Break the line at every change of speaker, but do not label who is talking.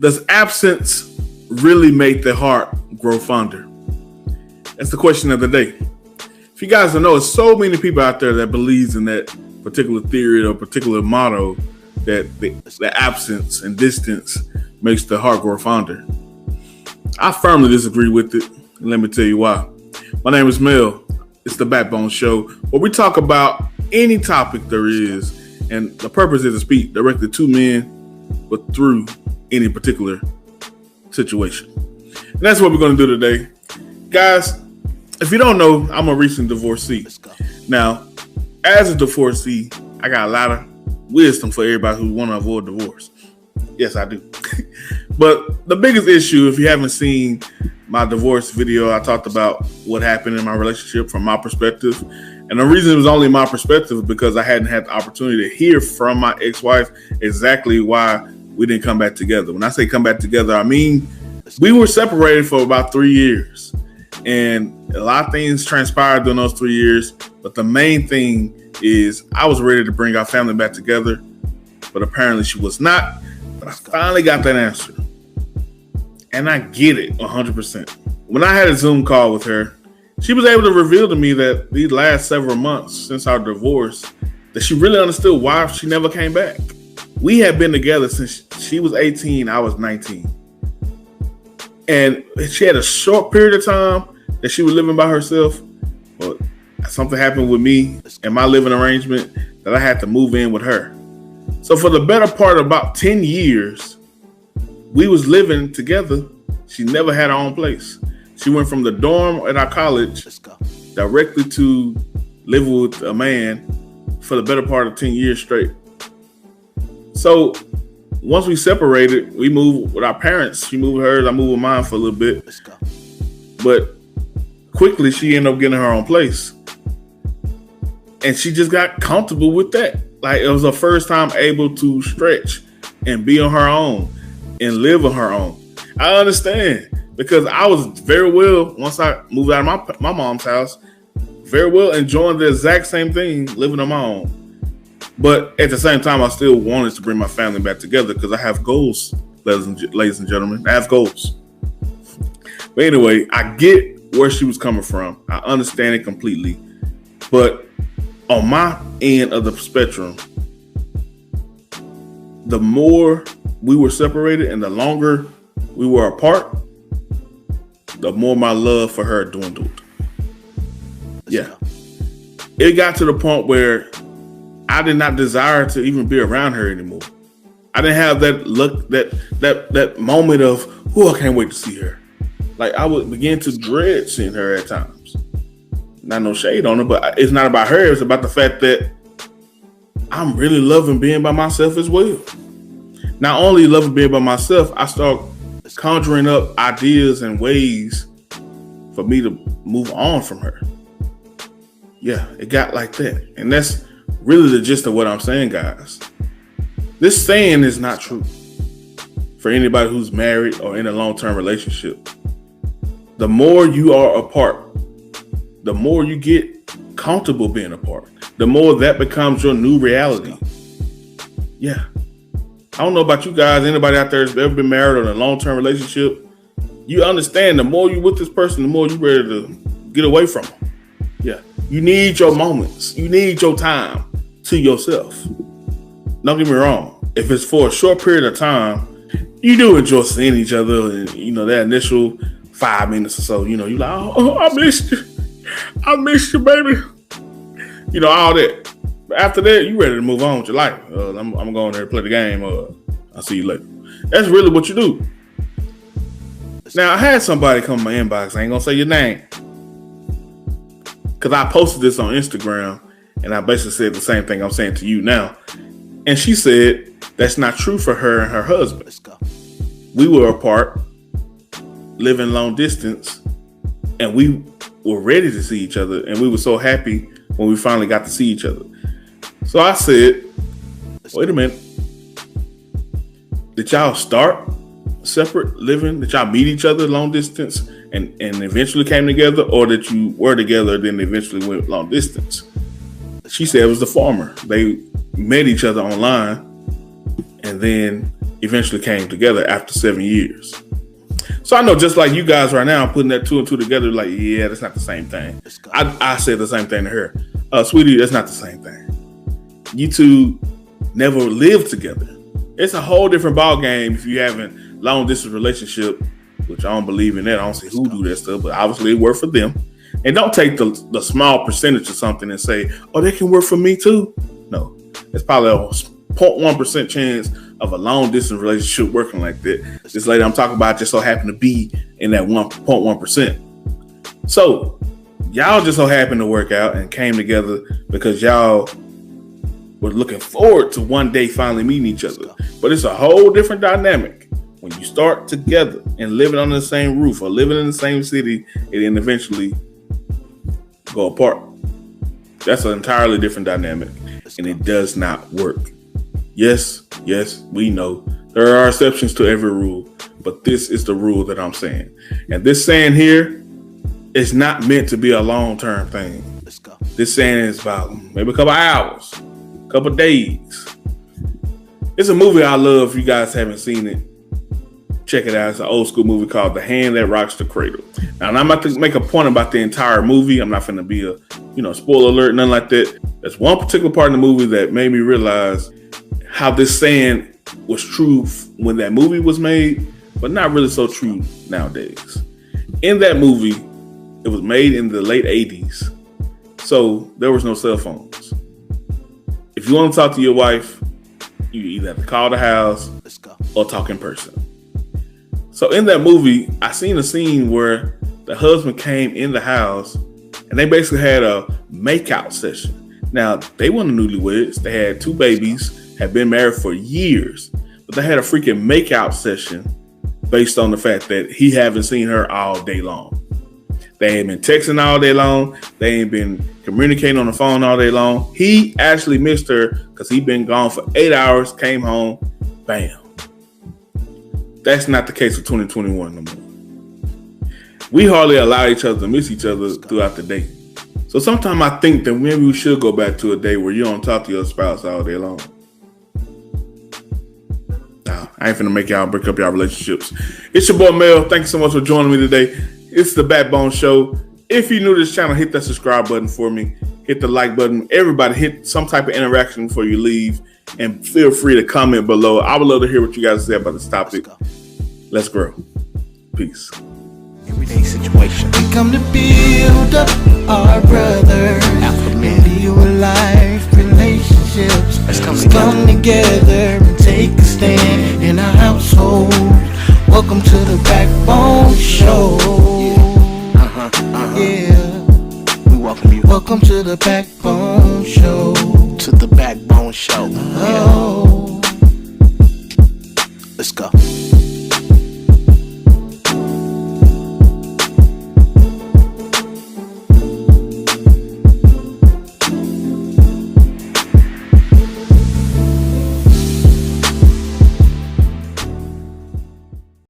Does absence really make the heart grow fonder? That's the question of the day. If you guys don't know, there's so many people out there that believes in that particular theory or particular motto that the absence and distance makes the heart grow fonder. I firmly disagree with it, and let me tell you why. My name is Mel. It's the Backbone Show, where we talk about any topic there is, and the purpose is to speak directly to men, but through any particular situation. And that's what we're going to do today. Guys, if you don't know, I'm a recent divorcee. Now, as a divorcee, I got a lot of wisdom for everybody who want to avoid divorce. Yes, I do. But the biggest issue, if you haven't seen my divorce video, I talked about what happened in my relationship from my perspective. And the reason it was only my perspective is because I hadn't had the opportunity to hear from my ex-wife exactly why we didn't come back together. When I say come back together, I mean we were separated for about 3 years. And a lot of things transpired during those 3 years. But the main thing is I was ready to bring our family back together. But apparently she was not. But I finally got that answer. And I get it 100%. When I had a Zoom call with her, she was able to reveal to me that these last several months since our divorce, that she really understood why she never came back. We had been together since she was 18, I was 19. And she had a short period of time that she was living by herself. But something happened with me and my living arrangement that I had to move in with her. So for the better part of about 10 years, we was living together. She never had her own place. She went from the dorm at our college directly to living with a man for the better part of 10 years straight. So once we separated, we moved with our parents. She moved with hers, I moved with mine for a little bit. But quickly, she ended up getting her own place. And she just got comfortable with that. Like, it was her first time able to stretch and be on her own and live on her own. I understand, because I was very well, once I moved out of my mom's house, very well enjoying the exact same thing, living on my own. But at the same time, I still wanted to bring my family back together because I have goals, ladies and gentlemen. I have goals. But anyway, I get where she was coming from. I understand it completely. But on my end of the spectrum, the more we were separated and the longer we were apart, the more my love for her dwindled. Yeah. It got to the point where I did not desire to even be around her anymore. I didn't have that look, that moment of, I can't wait to see her. Like, I would begin to dread seeing her at times. Not no shade on her, but it's not about her. It's about the fact that I'm really loving being by myself as well. Not only loving being by myself, I start conjuring up ideas and ways for me to move on from her. Yeah, it got like that. And that's really the gist of what I'm saying, guys. This saying is not true for anybody who's married or in a long-term relationship. The more you are apart, the more you get comfortable being apart, the more that becomes your new reality. Yeah. I don't know about you guys, anybody out there that's ever been married or in a long-term relationship, you understand the more you're with this person, the more you're ready to get away from them. Yeah. You need your moments. You need your time to yourself. Don't get me wrong. If it's for a short period of time, you do enjoy seeing each other and, that initial 5 minutes or so, you're like, oh, I missed you. I missed you, baby. All that. But after that, you ready to move on with your life. I'm going there to play the game. I'll see you later. That's really what you do. Now, I had somebody come in my inbox. I ain't going to say your name. Because I posted this on Instagram. And I basically said the same thing I'm saying to you now. And she said that's not true for her and her husband. We were apart, living long distance. And we were ready to see each other. And we were so happy when we finally got to see each other. So I said, wait a minute. Did y'all start separate living? Did y'all meet each other long distance and eventually came together? Or that you were together then eventually went long distance? She said it was the former. They met each other online and then eventually came together after 7 years. So I know, just like you guys right now, putting that 2 and 2 together, like, yeah, that's not the same thing. I said the same thing to her. Sweetie, that's not the same thing. You two never lived together. It's a whole different ball game if you haven't long distance relationship, which I don't believe in that. I don't see who do that stuff, but obviously it worked for them. And don't take the small percentage of something and say, oh, they can work for me too. No, it's probably a 0.1% chance of a long distance relationship working like that. This lady I'm talking about just so happened to be in that 1.1%. So y'all just so happened to work out and came together because y'all were looking forward to one day finally meeting each other. But it's a whole different dynamic when you start together and living under the same roof or living in the same city and then eventually go apart. That's an entirely different dynamic, and it does not work. Yes, we know there are exceptions to every rule, but this is the rule that I'm saying. And this saying here is not meant to be a long-term thing. This saying is about maybe a couple hours, a couple days. It's a movie I love. If you guys haven't seen it, check it out. It's an old school movie called The Hand That Rocks the Cradle. Now, I'm about to make a point about the entire movie. I'm not going to be a, spoiler alert, nothing like that. There's one particular part in the movie that made me realize how this saying was true when that movie was made, but not really so true nowadays. In that movie, it was made in the late 80s, so there was no cell phones. If you want to talk to your wife, you either have to call the house or talk in person. So in that movie, I seen a scene where the husband came in the house and they basically had a makeout session. Now, they weren't newlyweds. They had 2 babies, had been married for years, but they had a freaking makeout session based on the fact that he haven't seen her all day long. They ain't been texting all day long. They ain't been communicating on the phone all day long. He actually missed her because he'd been gone for 8 hours, came home, bam. That's not the case for 2021 no more. We hardly allow each other to miss each other throughout the day. So sometimes I think that maybe we should go back to a day where you don't talk to your spouse all day long. Now, I ain't finna make y'all break up y'all relationships. It's your boy Mel. Thank you so much for joining me today. It's the Backbone Show. If you're new to this channel, hit that subscribe button for me. Hit the like button. Everybody hit some type of interaction before you leave. And feel free to comment below. I would love to hear what you guys say about this topic. Let's grow. Peace.
Everyday situation.
We come to build up our brothers and deal with life relationships.
Let's come
together and take a stand in our household. Welcome to the Backbone Show.
Yeah.
Yeah.
We welcome you.
Welcome to the Backbone Show.